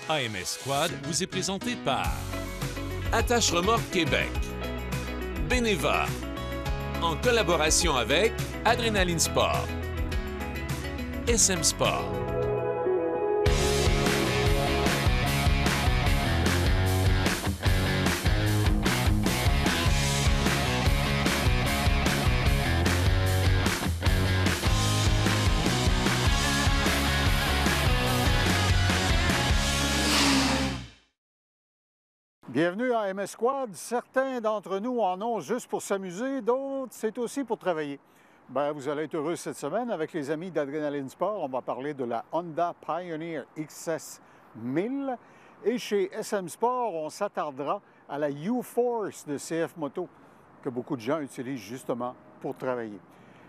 AMS Quad vous est présenté par Attache Remorque Québec, Beneva, en collaboration avec Adrénaline Sport, SM Sport. Bienvenue à MS Squad. Certains d'entre nous en ont juste pour s'amuser, d'autres, c'est aussi pour travailler. Vous allez être heureux cette semaine avec les amis d'Adrénaline Sport. On va parler de la Honda Pioneer XS 1000. Et chez SM Sport, on s'attardera à la U-Force de CF Moto, que beaucoup de gens utilisent justement pour travailler.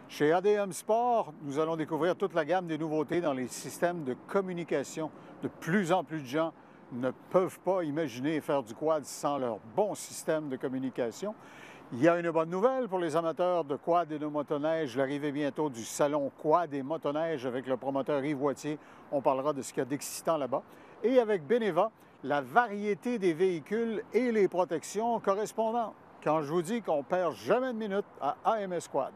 Chez ADM Sport, nous allons découvrir toute la gamme des nouveautés dans les systèmes de communication. De plus en plus de gens ne peuvent pas imaginer faire du quad sans leur bon système de communication. Il y a une bonne nouvelle pour les amateurs de quad et de motoneige. L'arrivée bientôt du salon quad et motoneige avec le promoteur Yves Wattier. On parlera de ce qu'il y a d'excitant là-bas. Et avec Beneva, la variété des véhicules et les protections correspondantes. Quand je vous dis qu'on perd jamais de minute à AMS Quad.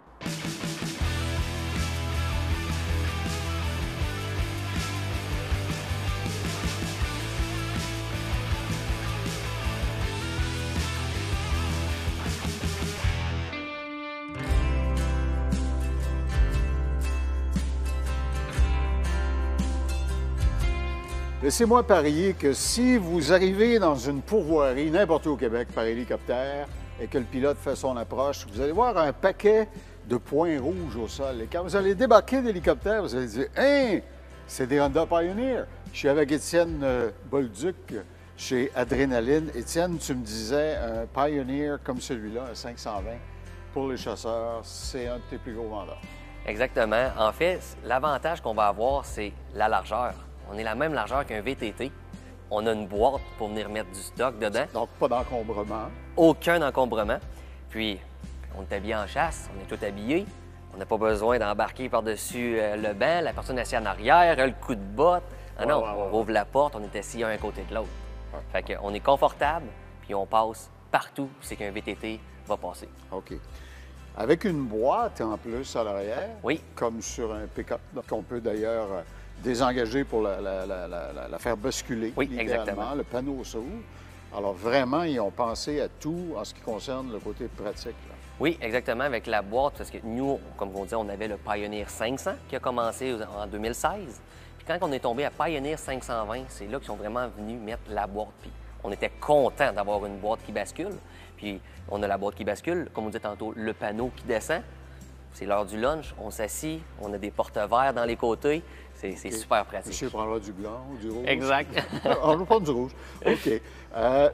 Laissez-moi parier que si vous arrivez dans une pourvoirie, n'importe où au Québec, par hélicoptère, et que le pilote fait son approche, vous allez voir un paquet de points rouges au sol. Et quand vous allez débarquer d'hélicoptère, vous allez dire « Hein, c'est des Honda Pioneer ». Je suis avec Étienne Bolduc chez Adrénaline. Étienne, tu me disais un Pioneer comme celui-là, un 520, pour les chasseurs, c'est un de tes plus gros vendeurs. Exactement. En fait, l'avantage qu'on va avoir, c'est la largeur. On est la même largeur qu'un VTT. On a une boîte pour venir mettre du stock dedans. Donc, pas d'encombrement. Aucun encombrement. Puis, on est habillé en chasse, on est tout habillé. On n'a pas besoin d'embarquer par-dessus le banc, la personne assise en arrière, le coup de botte. Ah non, on ouvre la porte, on est assis un côté de l'autre. Fait qu'on est confortable, puis on passe partout où c'est qu'un VTT va passer. OK. Avec une boîte en plus à l'arrière, oui, comme sur un pick-up, qu'on peut d'ailleurs désengager pour la faire basculer. Oui, exactement. Le panneau s'ouvre. Alors vraiment, ils ont pensé à tout en ce qui concerne le côté pratique. Là. Oui, exactement, avec la boîte, parce que nous, comme on dit, on avait le Pioneer 500 qui a commencé en 2016. Puis quand on est tombé à Pioneer 520, c'est là qu'ils sont vraiment venus mettre la boîte. Puis on était content d'avoir une boîte qui bascule. Puis on a la boîte qui bascule, comme on disait tantôt, le panneau qui descend. C'est l'heure du lunch, on s'assit, on a des porte-verres dans les côtés. C'est super pratique. Monsieur prendra du blanc ou du rouge. Exact. On va prendre du rouge. OK.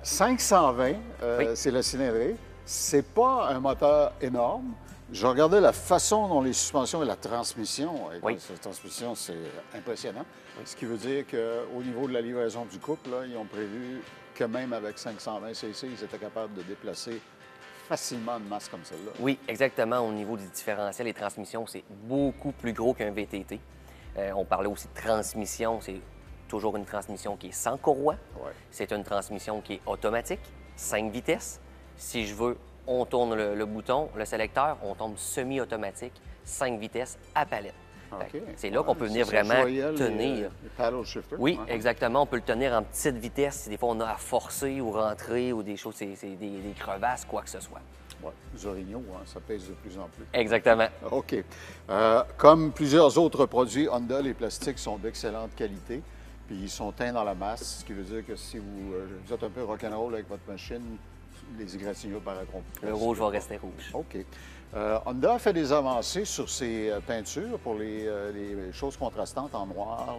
520, oui, c'est la cylindrée. C'est pas un moteur énorme. Je regardais la façon dont les suspensions et la transmission. Et oui, la transmission, c'est impressionnant. Oui. Ce qui veut dire qu'au niveau de la livraison du couple, là, ils ont prévu que même avec 520 cc, ils étaient capables de déplacer facilement une masse comme celle-là. Oui, exactement. Au niveau des différentiels et transmissions, c'est beaucoup plus gros qu'un VTT. On parlait aussi de transmission. C'est toujours une transmission qui est sans courroie. Ouais. C'est une transmission qui est automatique, 5 vitesses. Si je veux, on tourne le bouton, le sélecteur, on tombe semi-automatique, 5 vitesses à palette. Okay. C'est là qu'on peut venir vraiment tenir. Les paddle shifter. Oui, exactement. On peut le tenir en petite vitesse si des fois on a à forcer ou rentrer ou des choses, c'est des crevasses, quoi que ce soit. Oui, les orignaux, ça pèse de plus en plus. Exactement. OK. Comme plusieurs autres produits, Honda, les plastiques sont d'excellente qualité, puis ils sont teints dans la masse, ce qui veut dire que si vous êtes un peu rock'n'roll avec votre machine, les égratignures paraîtront plus. Le rouge va rester rouge. OK. Honda a fait des avancées sur ses peintures pour les choses contrastantes en noir,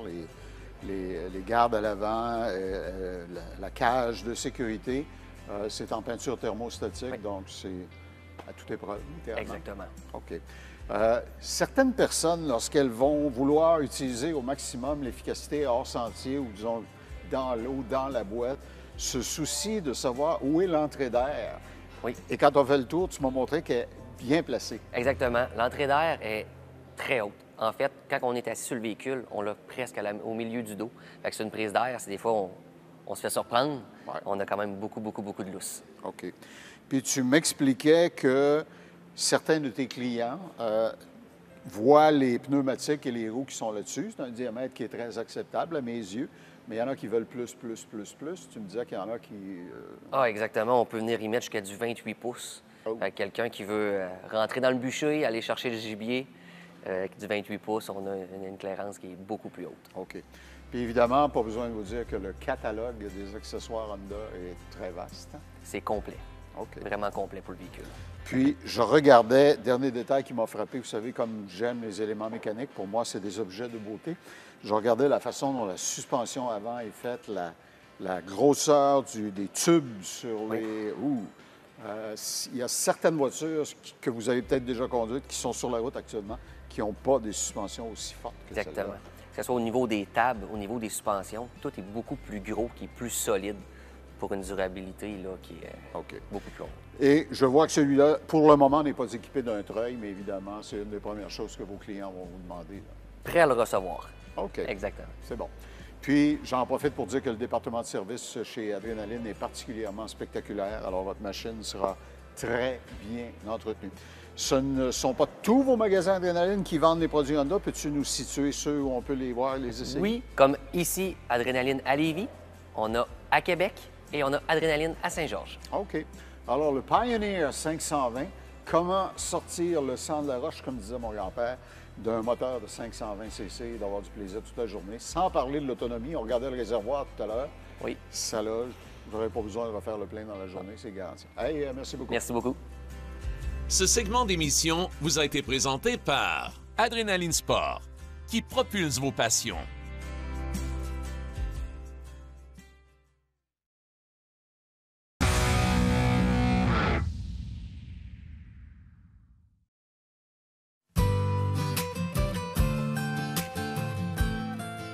les gardes à l'avant, la cage de sécurité. C'est en peinture thermostatique, oui, donc c'est à toute épreuve, littéralement. Exactement. OK. Certaines personnes, lorsqu'elles vont vouloir utiliser au maximum l'efficacité hors sentier ou, disons, dans l'eau, dans la boîte, se soucient de savoir où est l'entrée d'air. Oui. Et quand on fait le tour, tu m'as montré qu'elle est bien placée. Exactement. L'entrée d'air est très haute. En fait, quand on est assis sur le véhicule, on l'a presque au milieu du dos. Fait que c'est une prise d'air. Des fois, on se fait surprendre. Ouais. On a quand même beaucoup de lousse. OK. Puis tu m'expliquais que certains de tes clients voient les pneumatiques et les roues qui sont là-dessus. C'est un diamètre qui est très acceptable à mes yeux, mais il y en a qui veulent plus. Tu me disais qu'il y en a qui... Ah, exactement. On peut venir y mettre jusqu'à du 28 pouces. Oh. Fait que quelqu'un qui veut rentrer dans le bûcher, aller chercher le gibier, avec du 28 pouces, on a une clairance qui est beaucoup plus haute. OK. Puis évidemment, pas besoin de vous dire que le catalogue des accessoires Honda est très vaste. C'est complet. OK. Vraiment complet pour le véhicule. Puis, je regardais, dernier détail qui m'a frappé, vous savez, comme j'aime les éléments mécaniques, pour moi, c'est des objets de beauté. Je regardais la façon dont la suspension avant est faite, la grosseur des tubes sur les roues. Il y a certaines voitures que vous avez peut-être déjà conduites qui sont sur la route actuellement, qui n'ont pas des suspensions aussi fortes que celle-là. Exactement. Que ce soit au niveau des tables, au niveau des suspensions, tout est beaucoup plus gros, qui est plus solide pour une durabilité là, qui est beaucoup plus longue. Et je vois que celui-là, pour le moment, n'est pas équipé d'un treuil, mais évidemment, c'est une des premières choses que vos clients vont vous demander. Là. Prêt à le recevoir. OK. Exactement. C'est bon. Puis, j'en profite pour dire que le département de service chez Adrénaline est particulièrement spectaculaire. Alors, votre machine sera très bien entretenue. Ce ne sont pas tous vos magasins Adrénaline qui vendent des produits Honda. Peux-tu nous situer ceux où on peut les voir, les essayer? Oui, comme ici, Adrénaline à Lévis, on a à Québec et on a Adrénaline à Saint-Georges. OK. Alors, le Pioneer 520, comment sortir le sang de la roche, comme disait mon grand-père, d'un moteur de 520 cc et d'avoir du plaisir toute la journée, sans parler de l'autonomie. On regardait le réservoir tout à l'heure. Oui. Ça loge. Vous n'aurez pas besoin de refaire le plein dans la journée, c'est garanti. Hey, merci beaucoup. Merci beaucoup. Ce segment d'émission vous a été présenté par Adrénaline Sport, qui propulse vos passions.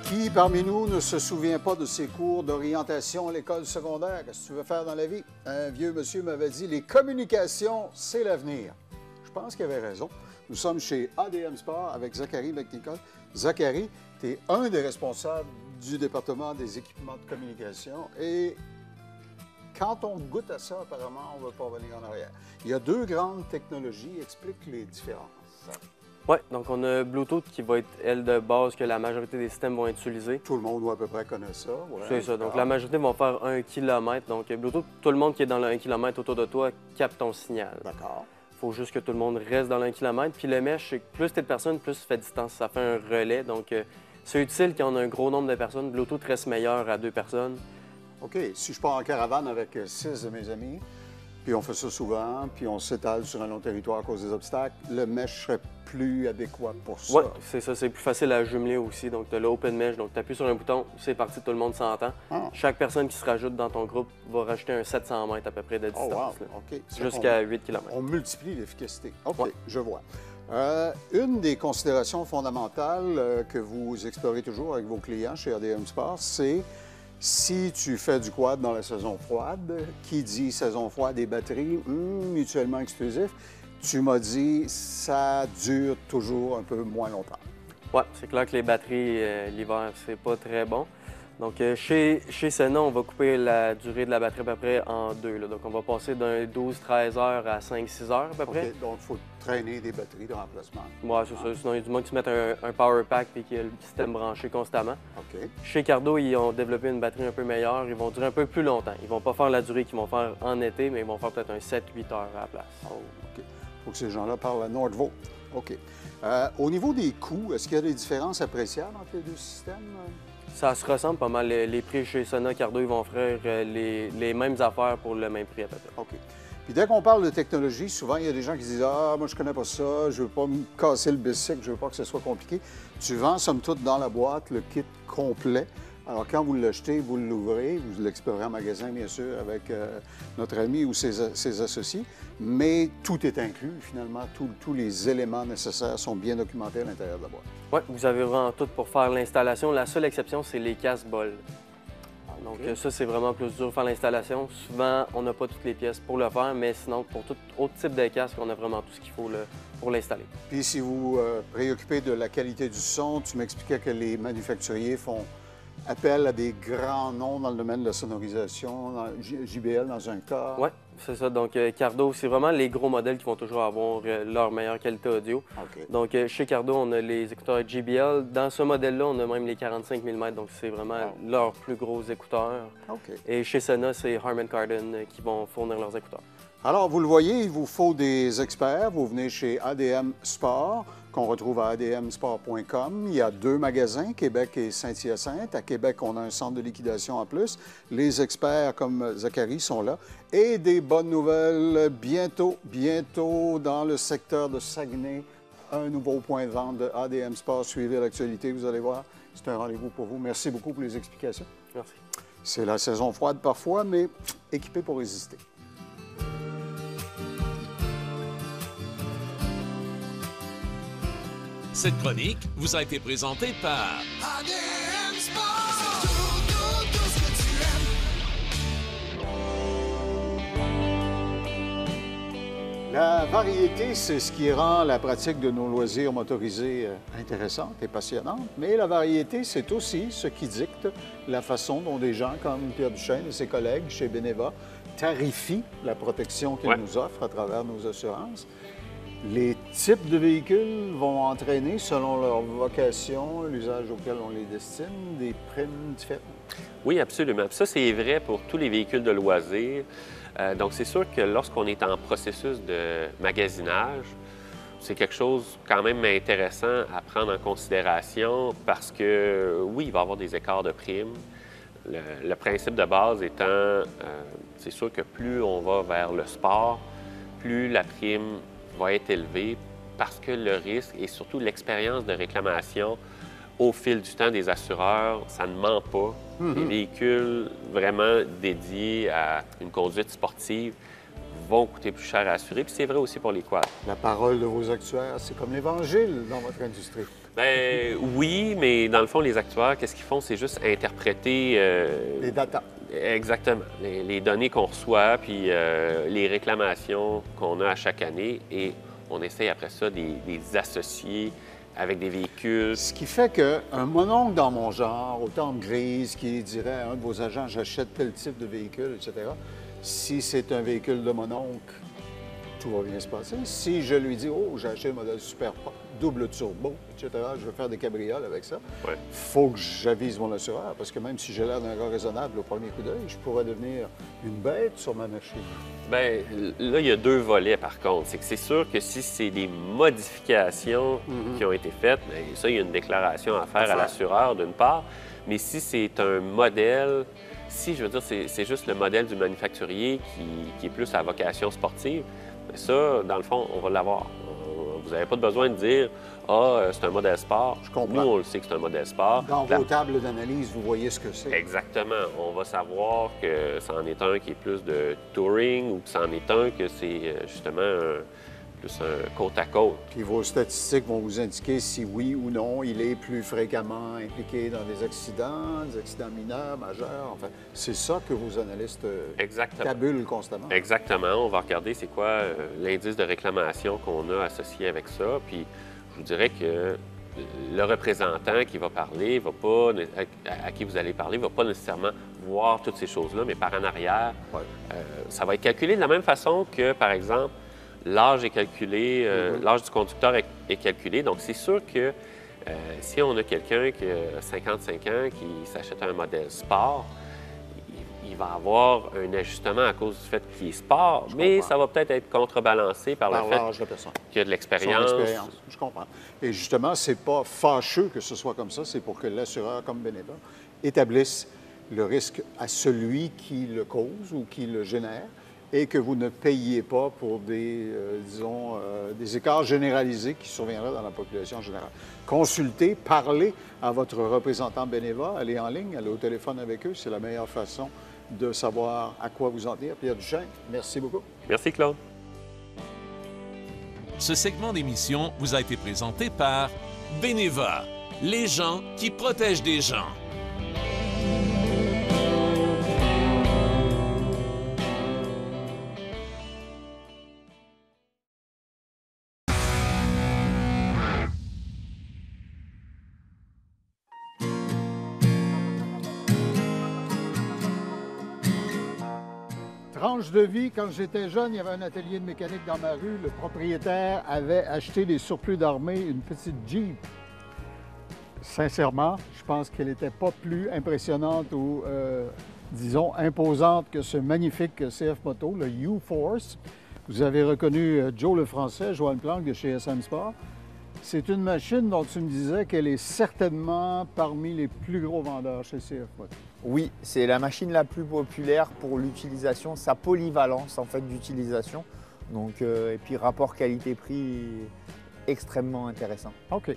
Qui parmi nous ne se souvient pas de ses cours d'orientation à l'école secondaire? Qu'est-ce que tu veux faire dans la vie? Un vieux monsieur m'avait dit, les communications, c'est l'avenir. Je pense qu'il avait raison. Nous sommes chez ADM Sport avec Zachary McNicol. Zachary, tu es un des responsables du département des équipements de communication et quand on goûte à ça, apparemment, on ne va pas revenir en arrière. Il y a deux grandes technologies. Explique les différences. Oui, donc on a Bluetooth qui va être, elle, de base que la majorité des systèmes vont utiliser. Tout le monde doit à peu près connaître ça. Ouais. C'est ça. Donc la majorité vont faire 1 km. Donc Bluetooth, tout le monde qui est dans le 1 km autour de toi capte ton signal. D'accord. Il faut juste que tout le monde reste dans le 1 km. Puis le mesh, c'est que plus tu es de personnes, plus tu fais distance. Ça fait un relais. Donc c'est utile quand on a un gros nombre de personnes. Bluetooth reste meilleur à 2 personnes. OK. Si je pars en caravane avec 6 de mes amis, puis on fait ça souvent, puis on s'étale sur un long territoire à cause des obstacles, le mesh serait plus adéquat pour ça. Oui, c'est ça. C'est plus facile à jumeler aussi. Donc, tu as l'open mesh. Donc, tu appuies sur un bouton, c'est parti, tout le monde s'entend. Ah. Chaque personne qui se rajoute dans ton groupe va rajouter un 700 mètres à peu près de Oh, distance. wow. OK. Jusqu'à 8 km. On multiplie l'efficacité. OK, Ouais. je vois. Une des considérations fondamentales que vous explorez toujours avec vos clients chez ADM Sport, c'est si tu fais du quad dans la saison froide, qui dit saison froide et batterie, mutuellement exclusif, tu m'as dit ça dure toujours un peu moins longtemps. Oui, c'est clair que les batteries, l'hiver, c'est pas très bon. Donc, chez Sena, on va couper la durée de la batterie à peu près en 2. Là. Donc, on va passer d'un 12-13 heures à 5-6 heures à peu près. OK, donc il faut traîner des batteries de remplacement. Oui, c'est ça. Sinon, il y a du moins que tu mettes un power pack et qu'il y a le système branché constamment. OK. Chez Cardo, ils ont développé une batterie un peu meilleure. Ils vont durer un peu plus longtemps. Ils vont pas faire la durée qu'ils vont faire en été, mais ils vont faire peut-être un 7-8 heures à la place. Oh, OK. Il faut que ces gens-là parlent à Nordvolt. OK. Au niveau des coûts, est-ce qu'il y a des différences appréciables entre les deux systèmes? Ça se ressemble pas mal. Les prix chez Sena, Cardo, ils vont offrir les mêmes affaires pour le même prix à peu près. OK. Puis dès qu'on parle de technologie, souvent, il y a des gens qui disent « Ah, moi, je connais pas ça, je veux pas me casser le bicycle, je veux pas que ce soit compliqué. » Tu vends, somme toute, dans la boîte, le kit complet. Alors, quand vous l'achetez, vous l'ouvrez, vous l'explorez en magasin, bien sûr, avec notre ami ou ses associés, mais tout est inclus, finalement. Tous les éléments nécessaires sont bien documentés à l'intérieur de la boîte. Oui, vous avez vraiment tout pour faire l'installation. La seule exception, c'est les casse-bols. Donc, ça, c'est vraiment plus dur de faire l'installation. Souvent, on n'a pas toutes les pièces pour le faire, mais sinon, pour tout autre type de casque, on a vraiment tout ce qu'il faut pour l'installer. Puis, si vous préoccupez de la qualité du son, tu m'expliquais que les manufacturiers font appel à des grands noms dans le domaine de la sonorisation, JBL dans un cas. Oui, c'est ça. Donc, Cardo, c'est vraiment les gros modèles qui vont toujours avoir leur meilleure qualité audio. OK. Donc, chez Cardo, on a les écouteurs JBL. Dans ce modèle-là, on a même les 45 mm, donc c'est vraiment leurs plus gros écouteurs. OK. Et chez Sena, c'est Harman Kardon qui vont fournir leurs écouteurs. Alors, vous le voyez, il vous faut des experts. Vous venez chez ADM Sport, qu'on retrouve à admsport.com. Il y a 2 magasins, Québec et Saint-Hyacinthe. À Québec, on a un centre de liquidation en plus. Les experts comme Zachary sont là. Et des bonnes nouvelles, bientôt, dans le secteur de Saguenay, un nouveau point de vente de ADM Sport. Suivez l'actualité, vous allez voir. C'est un rendez-vous pour vous. Merci beaucoup pour les explications. Merci. C'est la saison froide parfois, mais équipé pour résister. Cette chronique vous a été présentée par ADM Sport. C'est tout ce que tu aimes. La variété, c'est ce qui rend la pratique de nos loisirs motorisés intéressante et passionnante. Mais la variété, c'est aussi ce qui dicte la façon dont des gens comme Pierre Duchesne et ses collègues chez Beneva tarifient la protection qu'ils nous offrent à travers nos assurances. Les types de véhicules vont entraîner, selon leur vocation, l'usage auquel on les destine, des primes différentes. Oui, absolument. Puis ça, c'est vrai pour tous les véhicules de loisirs. Donc, c'est sûr que lorsqu'on est en processus de magasinage, c'est quelque chose quand même intéressant à prendre en considération parce que, oui, il va y avoir des écarts de primes. Le principe de base étant, c'est sûr que plus on va vers le sport, plus la prime va être élevée parce que le risque et surtout l'expérience de réclamation au fil du temps des assureurs, ça ne ment pas. Les véhicules vraiment dédiés à une conduite sportive vont coûter plus cher à assurer. Puis c'est vrai aussi pour les quads. La parole de vos actuaires, c'est comme l'Évangile dans votre industrie. Bien, oui, mais dans le fond, les actuaires, qu'est-ce qu'ils font? C'est juste interpréter... Les datas. Exactement. Les données qu'on reçoit, puis les réclamations qu'on a à chaque année, et on essaie après ça de les associer avec des véhicules. Ce qui fait qu'un mononcle dans mon genre, autant de grise, qui dirait à un de vos agents, j'achète tel type de véhicule, etc., si c'est un véhicule de mononcle, tout va bien se passer. Si je lui dis, oh, j'ai acheté le modèle Super Pop, double turbo, etc., je veux faire des cabrioles avec ça, il faut que j'avise mon assureur, parce que même si j'ai l'air d'un gars raisonnable au premier coup d'œil, je pourrais devenir une bête sur ma machine. Bien, là, il y a 2 volets, par contre. C'est que c'est sûr que si c'est des modifications qui ont été faites, bien, ça, il y a une déclaration à faire à l'assureur, d'une part. Mais si c'est un modèle, si, je veux dire, c'est juste le modèle du manufacturier qui est plus à vocation sportive, bien, ça, dans le fond, on va l'avoir. Vous n'avez pas besoin de dire « Ah, c'est un modèle sport ». Je comprends. Nous, on le sait que c'est un modèle sport. Dans vos tables d'analyse, vous voyez ce que c'est. Exactement. On va savoir que c'en est un qui est plus de touring ou que c'en est un que c'est justement plus un côte à côte. Puis vos statistiques vont vous indiquer si oui ou non il est plus fréquemment impliqué dans des accidents mineurs, majeurs. Enfin, c'est ça que vos analystes tabulent constamment. Exactement. On va regarder c'est quoi l'indice de réclamation qu'on a associé avec ça. Puis je vous dirais que le représentant qui va parler, à qui vous allez parler, ne va pas nécessairement voir toutes ces choses-là, mais par en arrière, ça va être calculé de la même façon que, par exemple, l'âge est calculé, l'âge du conducteur est calculé. Donc, c'est sûr que si on a quelqu'un qui a 55 ans qui s'achète un modèle sport, il va avoir un ajustement à cause du fait qu'il est sport, mais ça va peut-être être contrebalancé par le fait qu'il y a de l'expérience. Je comprends. Et justement, c'est pas fâcheux que ce soit comme ça, c'est pour que l'assureur, comme Beneva, établisse le risque à celui qui le cause ou qui le génère, et que vous ne payiez pas pour des écarts généralisés qui surviendraient dans la population générale. Consultez, parlez à votre représentant Beneva, allez en ligne, allez au téléphone avec eux, c'est la meilleure façon de savoir à quoi vous en tenir. Pierre Duchesne, merci beaucoup. Merci, Claude. Ce segment d'émission vous a été présenté par Beneva, les gens qui protègent des gens. tranche de vie, quand j'étais jeune, il y avait un atelier de mécanique dans ma rue. Le propriétaire avait acheté des surplus d'armée, une petite Jeep. Sincèrement, je pense qu'elle n'était pas plus impressionnante ou, disons, imposante que ce magnifique CF Moto, le U-Force. Vous avez reconnu Joe le Français, Joanne Planck de chez SM Sport. C'est une machine dont tu me disais qu'elle est certainement parmi les plus gros vendeurs chez CF Moto. Oui, c'est la machine la plus populaire pour l'utilisation, sa polyvalence en fait d'utilisation. Donc, et puis rapport qualité-prix extrêmement intéressant. OK.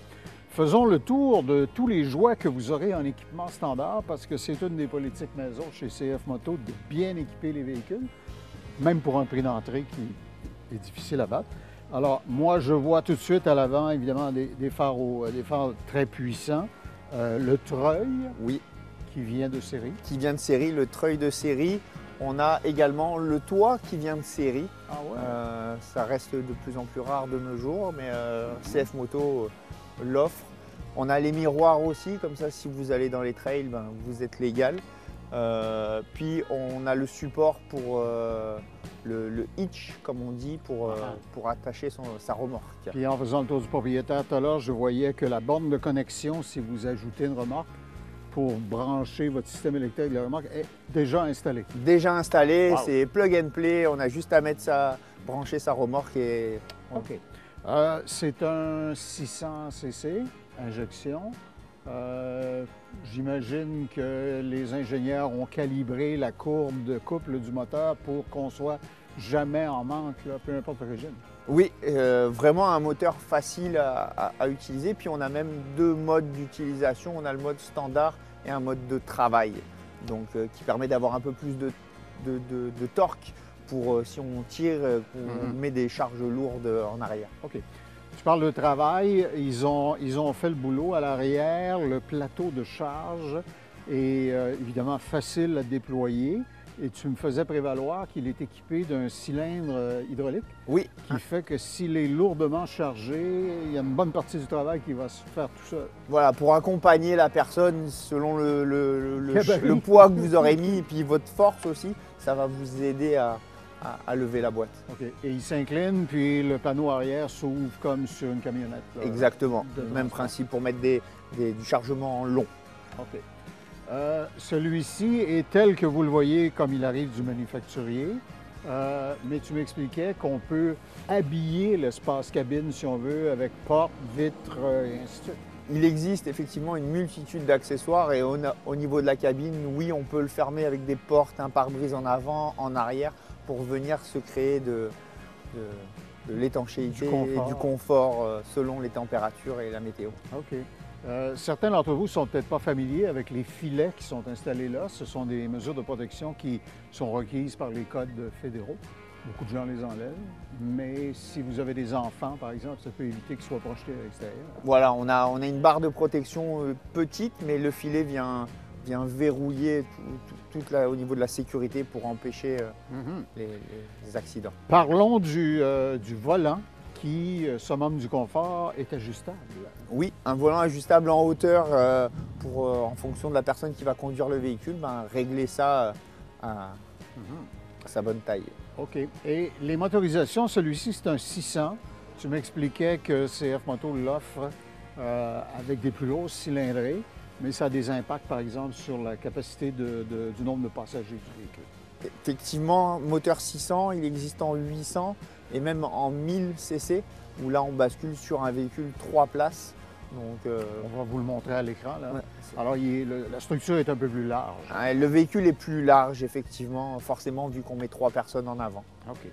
Faisons le tour de tous les jouets que vous aurez en équipement standard parce que c'est une des politiques maison chez CF Moto de bien équiper les véhicules, même pour un prix d'entrée qui est difficile à battre. Alors, moi, je vois tout de suite à l'avant, évidemment, des phares très puissants. Le treuil, Oui, qui vient de série. qui vient de série, le treuil de série. On a également le toit qui vient de série. Ah ouais? Ça reste de plus en plus rare de nos jours, mais CF Moto l'offre. On a les miroirs aussi, comme ça si vous allez dans les trails, ben, vous êtes légal. Puis on a le support pour le hitch, comme on dit, pour attacher sa remorque. Puis en faisant le tour du propriétaire tout à l'heure, je voyais que la borne de connexion, si vous ajoutez une remorque, pour brancher votre système électrique de la remorque, est déjà installée. Déjà installé, Wow. c'est plug and play, on a juste à brancher sa remorque et... OK. C'est un 600 cc, injection. J'imagine que les ingénieurs ont calibré la courbe de couple du moteur pour qu'on soit jamais en manque, là, peu importe l'origine. Oui, vraiment un moteur facile à utiliser. Puis on a même deux modes d'utilisation. On a le mode standard et un mode de travail, donc qui permet d'avoir un peu plus de torque pour si on tire, qu'on met des charges lourdes en arrière. OK. Tu parles de travail, ils ont fait le boulot à l'arrière, le plateau de charge est évidemment facile à déployer. Et tu me faisais prévaloir qu'il est équipé d'un cylindre hydraulique Oui, qui fait que s'il est lourdement chargé, il y a une bonne partie du travail qui va se faire tout seul. voilà, pour accompagner la personne selon le Gabarit. poids que vous aurez mis et puis votre force aussi, ça va vous aider à lever la boîte. OK. Et il s'incline, puis le panneau arrière s'ouvre comme sur une camionnette. là. Exactement, de même transport. principe pour mettre du chargement long. OK. Celui-ci est tel que vous le voyez comme il arrive du manufacturier, mais tu m'expliquais qu'on peut habiller l'espace cabine, si on veut, avec porte, vitre et ainsi de suite. Il existe effectivement une multitude d'accessoires et au niveau de la cabine, oui, on peut le fermer avec des portes, un pare-brise en avant, en arrière, pour venir se créer de l'étanchéité et du confort selon les températures et la météo. OK. Certains d'entre vous ne sont peut-être pas familiers avec les filets qui sont installés là. Ce sont des mesures de protection qui sont requises par les codes fédéraux. Beaucoup de gens les enlèvent, mais si vous avez des enfants, par exemple, ça peut éviter qu'ils soient projetés à l'extérieur. Voilà, on a une barre de protection petite, mais le filet vient verrouiller au niveau de la sécurité pour empêcher les accidents. Parlons du volant qui, summum du confort, est ajustable. Oui, un volant ajustable en hauteur en fonction de la personne qui va conduire le véhicule, régler ça à sa bonne taille. OK. Et les motorisations, celui-ci, c'est un 600. Tu m'expliquais que CF Moto l'offre avec des plus grosses cylindrées, mais ça a des impacts, par exemple, sur la capacité du nombre de passagers du véhicule. Effectivement, moteur 600, il existe en 800 et même en 1000 cc, où là on bascule sur un véhicule 3 places. Donc, On va vous le montrer à l'écran, là. ouais, Alors, la structure est un peu plus large. le véhicule est plus large, effectivement, forcément, vu qu'on met 3 personnes en avant. OK.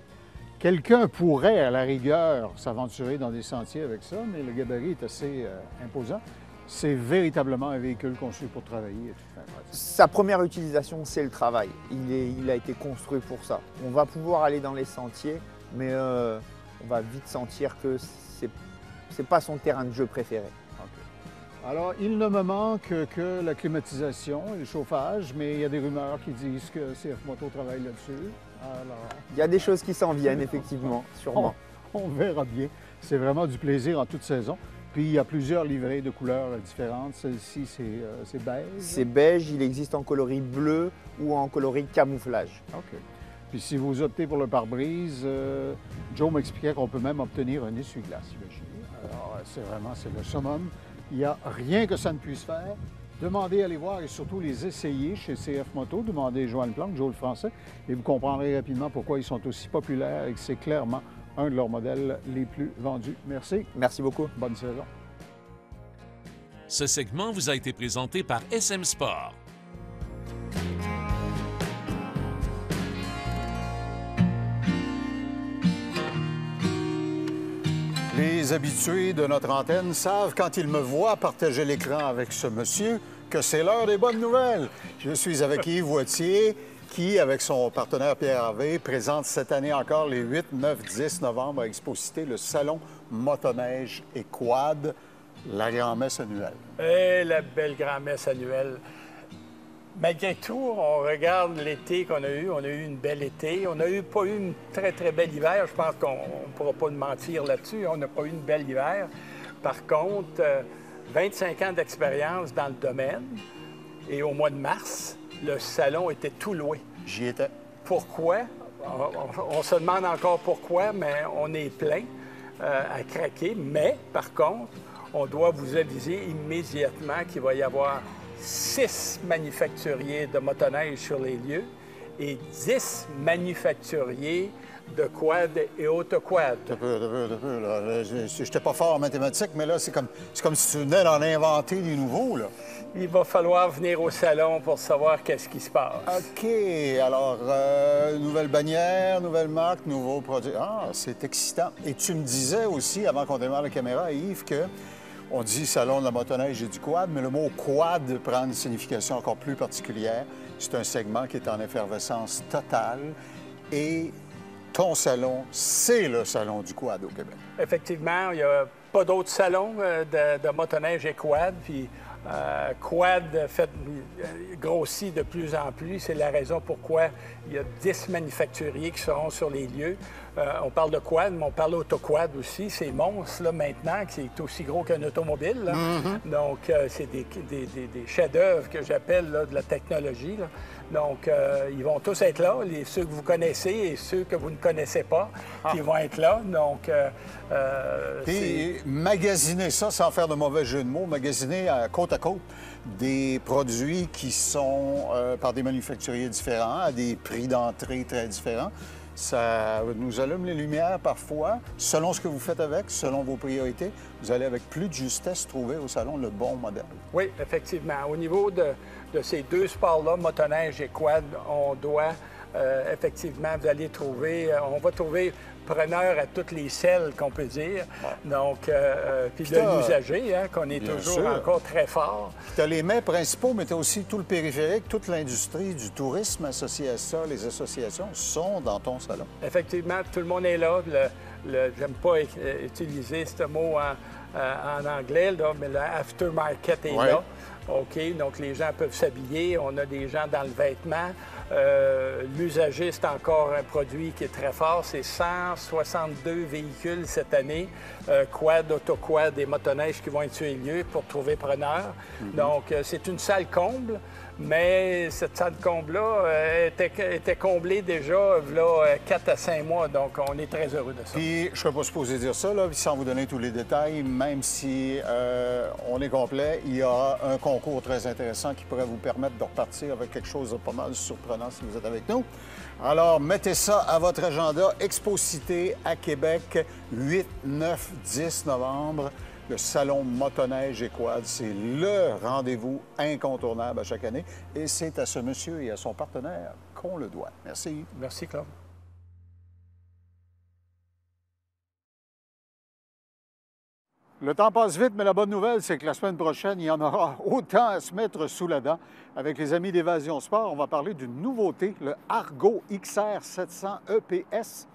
Quelqu'un pourrait, à la rigueur, s'aventurer dans des sentiers avec ça, mais le gabarit est assez imposant. C'est véritablement un véhicule conçu pour travailler. et tout faire. Sa première utilisation, c'est le travail. Il a été construit pour ça. On va pouvoir aller dans les sentiers, mais on va vite sentir que c'est pas son terrain de jeu préféré. OK. Alors, il ne me manque que la climatisation et le chauffage, mais il y a des rumeurs qui disent que CF Moto travaille là-dessus. Alors, Il y a des choses qui s'en viennent, effectivement, sûrement. on verra bien. C'est vraiment du plaisir en toute saison. Puis, il y a plusieurs livrées de couleurs différentes. Celle-ci, c'est beige. C'est beige, il existe en coloris bleu ou en coloris camouflage. OK. Puis si vous optez pour le pare-brise, Joe m'expliquait qu'on peut même obtenir un essuie-glace. Imaginez. Alors, c'est le summum. Il n'y a rien que ça ne puisse faire. Demandez à les voir et surtout les essayer chez CF Moto. Demandez Joanne Plante, Joe le Français, et vous comprendrez rapidement pourquoi ils sont aussi populaires et que c'est clairement un de leurs modèles les plus vendus. Merci. Merci beaucoup. Bonne saison. Ce segment vous a été présenté par SM Sport. Les habitués de notre antenne savent, quand ils me voient partager l'écran avec ce monsieur, que c'est l'heure des bonnes nouvelles. Je suis avec Yves Wattier, qui, avec son partenaire Pierre Harvey, présente cette année encore les 8, 9, 10 novembre à Exposité le Salon Motoneige et Quad, la grand-messe annuelle. Et la belle grand-messe annuelle. Malgré tout, on regarde l'été qu'on a eu. On a eu une belle été. On n'a pas eu une très, très belle hiver. Je pense qu'on ne pourra pas mentir là-dessus. On n'a pas eu une belle hiver. Par contre, 25 ans d'expérience dans le domaine. Et au mois de mars, le salon était tout loué. J'y étais. Pourquoi? On se demande encore pourquoi, mais on est plein à craquer. Mais, par contre, on doit vous aviser immédiatement qu'il va y avoir 6 manufacturiers de motoneige sur les lieux et 10 manufacturiers de quad et autoquad. Je n'étais pas fort en mathématiques, mais là, c'est comme si tu venais d'en inventer des nouveaux, là. Il va falloir venir au salon pour savoir qu'est-ce qui se passe. OK. Alors, nouvelle bannière, nouvelle marque, nouveaux produits. Ah, c'est excitant. Et tu me disais aussi, avant qu'on démarre la caméra, Yves, que on dit salon de la motoneige et du quad, mais le mot quad prend une signification encore plus particulière. C'est un segment qui est en effervescence totale. Et ton salon, c'est le salon du quad au Québec. Effectivement, il n'y a pas d'autres salons de motoneige et quad. Puis quad fait grossit de plus en plus. C'est la raison pourquoi il y a 10 manufacturiers qui seront sur les lieux. On parle de quad, mais on parle d'autoquad aussi. Ces monstres, là, maintenant, qui est aussi gros qu'un automobile. Là. Donc, c'est des chefs-d'œuvre que j'appelle là, de la technologie. Là. Donc, ils vont tous être là, ceux que vous connaissez et ceux que vous ne connaissez pas, qui vont être là. Donc, puis, magasiner ça, sans faire de mauvais jeu de mots, magasiner côte à côte des produits qui sont par des manufacturiers différents, à des prix d'entrée très différents. Ça nous allume les lumières parfois. Selon ce que vous faites avec, selon vos priorités, vous allez avec plus de justesse trouver au salon le bon modèle. Oui, effectivement. Au niveau de ces deux sports-là, motoneige et quad, on doit effectivement, vous allez trouver, on va trouver preneur à toutes les selles qu'on peut dire. Donc, puis de l'usager, hein, qu'on est toujours encore très fort. Tu as les mets principaux, mais tu as aussi tout le périphérique, toute l'industrie du tourisme associée à ça. Les associations sont dans ton salon. Effectivement, tout le monde est là. J'aime pas utiliser ce mot en anglais, là, mais le aftermarket est là. OK, donc les gens peuvent s'habiller. On a des gens dans le vêtement. L'usager, c'est encore un produit qui est très fort. C'est 162 véhicules cette année, quad, autoquad et motoneige qui vont être sur les lieux pour trouver preneur. Donc, c'est une salle comble, mais cette salle comble-là était comblée déjà là, 4 à 5 mois. Donc, on est très heureux de ça. Puis, je ne serais pas supposé dire ça, là, sans vous donner tous les détails, même si on est complet, il y aura un concours très intéressant qui pourrait vous permettre de repartir avec quelque chose de pas mal surprenant si vous êtes avec nous. Alors, mettez ça à votre agenda. Exposité à Québec, 8, 9, 10 novembre. Le salon motoneige et quad, c'est le rendez-vous incontournable à chaque année. Et c'est à ce monsieur et à son partenaire qu'on le doit. Merci. Merci, Claude. Le temps passe vite, mais la bonne nouvelle, c'est que la semaine prochaine, il y en aura autant à se mettre sous la dent. Avec les amis d'Évasion Sport, on va parler d'une nouveauté, le Argo XR 700 EPS.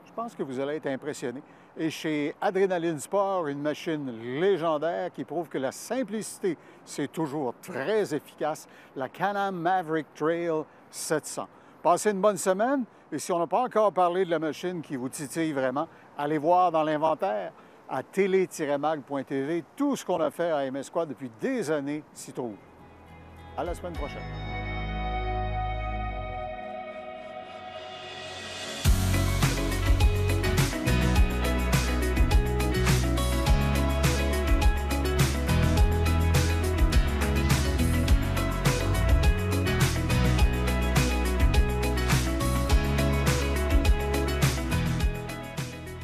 Je pense que vous allez être impressionnés. Et chez Adrenaline Sport, une machine légendaire qui prouve que la simplicité, c'est toujours très efficace, la Can-Am Maverick Trail 700. Passez une bonne semaine. Et si on n'a pas encore parlé de la machine qui vous titille vraiment, allez voir dans l'inventaire à télé-mag.tv tout ce qu'on a fait à MS Quad depuis des années s'y trouve. À la semaine prochaine.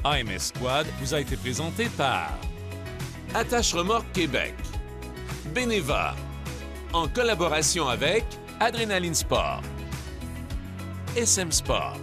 AMS Squad vous a été présenté par Attache Remorque Québec, Beneva, en collaboration avec Adrénaline Sport, SM Sport,